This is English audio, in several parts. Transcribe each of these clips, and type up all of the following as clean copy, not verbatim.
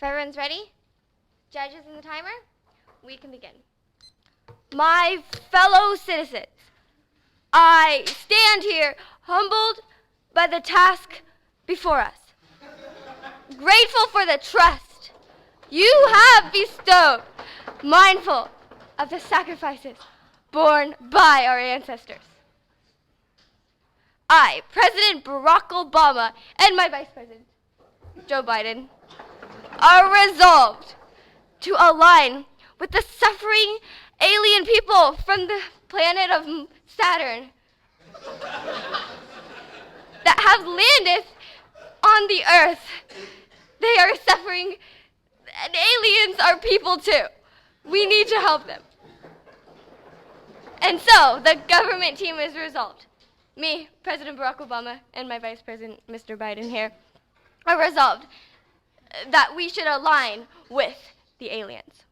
everyone's ready, judges and the timer, we can begin. My fellow citizens, I stand here humbled by the task before us, grateful for the trust you have bestowed, mindful of the sacrifices borne by our ancestors. I, President Barack Obama, and my Vice President, Joe Biden, are resolved to align with the suffering alien people from the planet of Saturn that have landed on the Earth. They are suffering, and aliens are people too. We need to help them. And so, the government team is resolved. Me, President Barack Obama, and my Vice President, Mr. Biden here, are resolved that we should align with the aliens.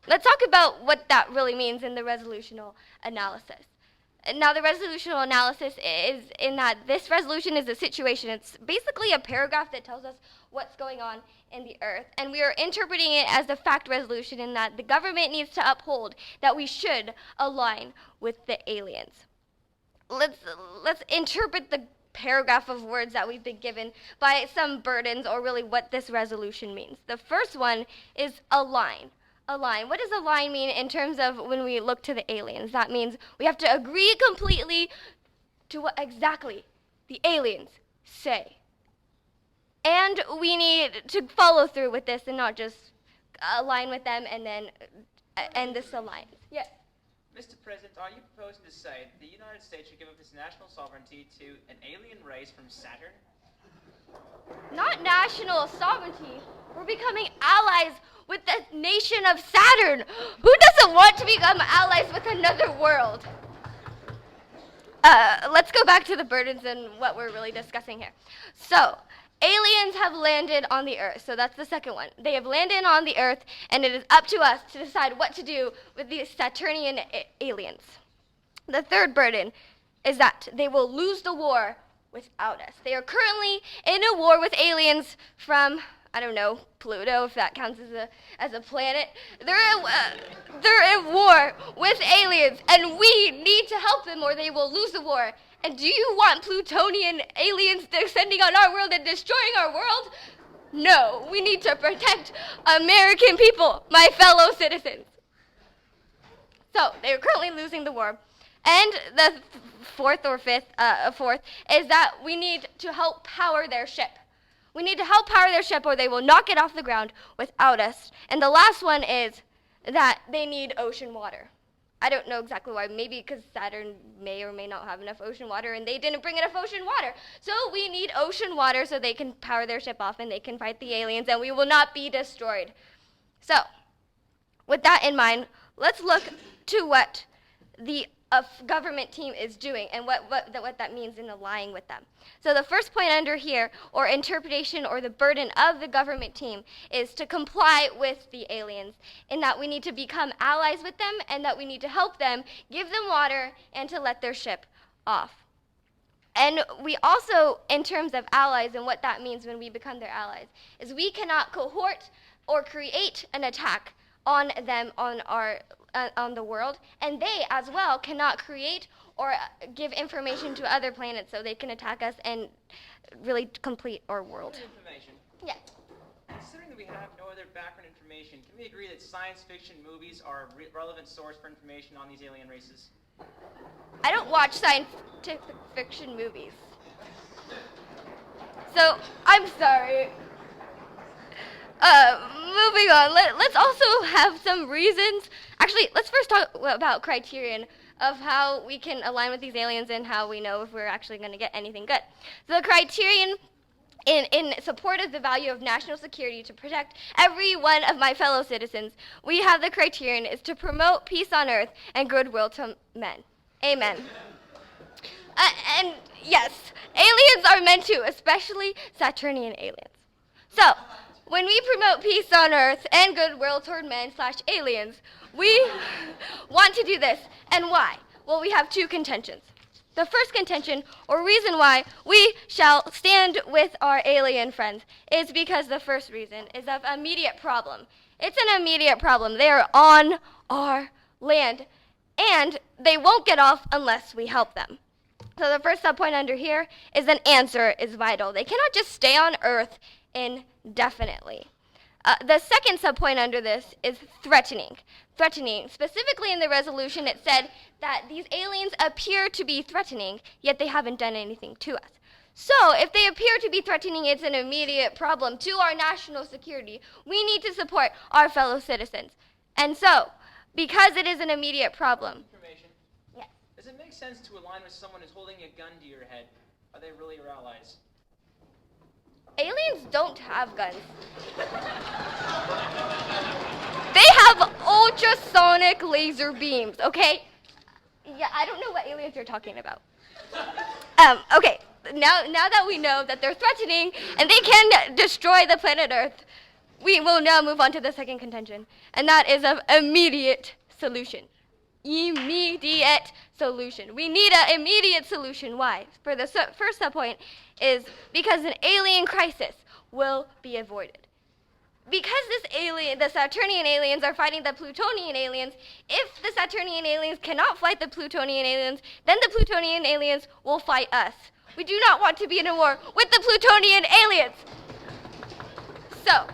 Let's talk about what that really means in the resolutional analysis. Now, the resolutional analysis is in that this resolution is a situation. It's basically a paragraph that tells us what's going on in the Earth, and we are interpreting it as a fact resolution in that the government needs to uphold that we should align with the aliens. Let's interpret the paragraph of words that we've been given by some burdens, or really what this resolution means. The first one is align. Align. What does align mean in terms of when we look to the aliens? That means we have to agree completely to what exactly the aliens say. And we need to follow through with this and not just align with them and then end this alliance. Yes? Mr. President, are you proposing to say that the United States should give up its national sovereignty to an alien race from Saturn? Not national sovereignty. We're becoming allies with the nation of Saturn. Who doesn't want to become allies with another world? Let's go back to the burdens and what we're really discussing here. So, aliens have landed on the Earth. So that's the second one. They have landed on the Earth, and it is up to us to decide what to do with these Saturnian aliens. The third burden is that they will lose the war without us. They are currently in a war with aliens from, I don't know, Pluto, if that counts as a planet. They're in war with aliens, and we need to help them or they will lose the war. And do you want Plutonian aliens descending on our world and destroying our world? No, we need to protect American people, my fellow citizens. So, they are currently losing the war. And the fourth is that we need to help power their ship. We need to help power their ship or they will not get off the ground without us. And the last one is that they need ocean water. I don't know exactly why. Maybe because Saturn may or may not have enough ocean water and they didn't bring enough ocean water. So we need ocean water so they can power their ship off and they can fight the aliens and we will not be destroyed. So, with that in mind, let's look to what the government team is doing and what that means in allying with them. So the first point under here, or interpretation or the burden of the government team, is to comply with the aliens, in that we need to become allies with them and that we need to help them, give them water, and to let their ship off. And we also, in terms of allies and what that means when we become their allies, is we cannot cohort or create an attack on them, on the world, and they as well cannot create or give information to other planets so they can attack us and really complete our world. Information. Yes. Considering that we have no other background information, can we agree that science fiction movies are a relevant source for information on these alien races? I don't watch scientific fiction movies. So, I'm sorry. Moving on, let's also have some reasons. Actually, let's first talk about criterion of how we can align with these aliens and how we know if we're actually going to get anything good. So the criterion in support of the value of national security to protect every one of my fellow citizens, we have the criterion is to promote peace on earth and goodwill to men. Amen. And yes, aliens are meant to, especially Saturnian aliens. So, when we promote peace on earth and goodwill toward men/aliens, we want to do this. And why? Well, we have two contentions. The first contention, or reason why we shall stand with our alien friends, is because the first reason is of immediate problem. It's an immediate problem. They are on our land, and they won't get off unless we help them. So the first subpoint under here is an answer is vital. They cannot just stay on Earth indefinitely. The second subpoint under this is threatening. Threatening. Specifically in the resolution, it said that these aliens appear to be threatening, yet they haven't done anything to us. So, if they appear to be threatening, it's an immediate problem to our national security. We need to support our fellow citizens. And so, because it is an immediate problem. Information. Yes. Does it make sense to align with someone who's holding a gun to your head? Are they really your allies? Aliens don't have guns. They have ultrasonic laser beams, okay? Yeah, I don't know what aliens you're talking about. Okay, now that we know that they're threatening and they can destroy the planet Earth, we will now move on to the second contention, and that is of immediate solution. Immediate solution. We need an immediate solution. Why? For the first subpoint is because an alien crisis will be avoided. Because the Saturnian aliens are fighting the Plutonian aliens, if the Saturnian aliens cannot fight the Plutonian aliens, then the Plutonian aliens will fight us. We do not want to be in a war with the Plutonian aliens. So,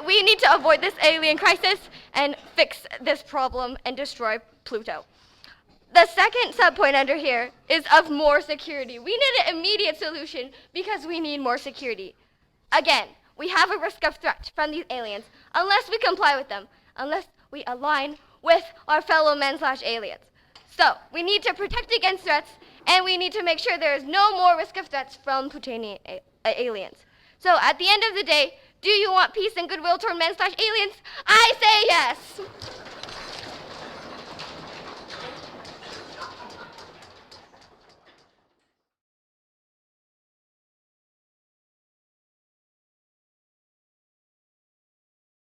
we need to avoid this alien crisis and fix this problem and destroy Pluto. The second subpoint under here is of more security. We need an immediate solution because we need more security. Again, we have a risk of threat from these aliens unless we comply with them, unless we align with our fellow men/aliens. So, we need to protect against threats, and we need to make sure there is no more risk of threats from Plutonian aliens. So, at the end of the day, do you want peace and goodwill toward men/aliens? I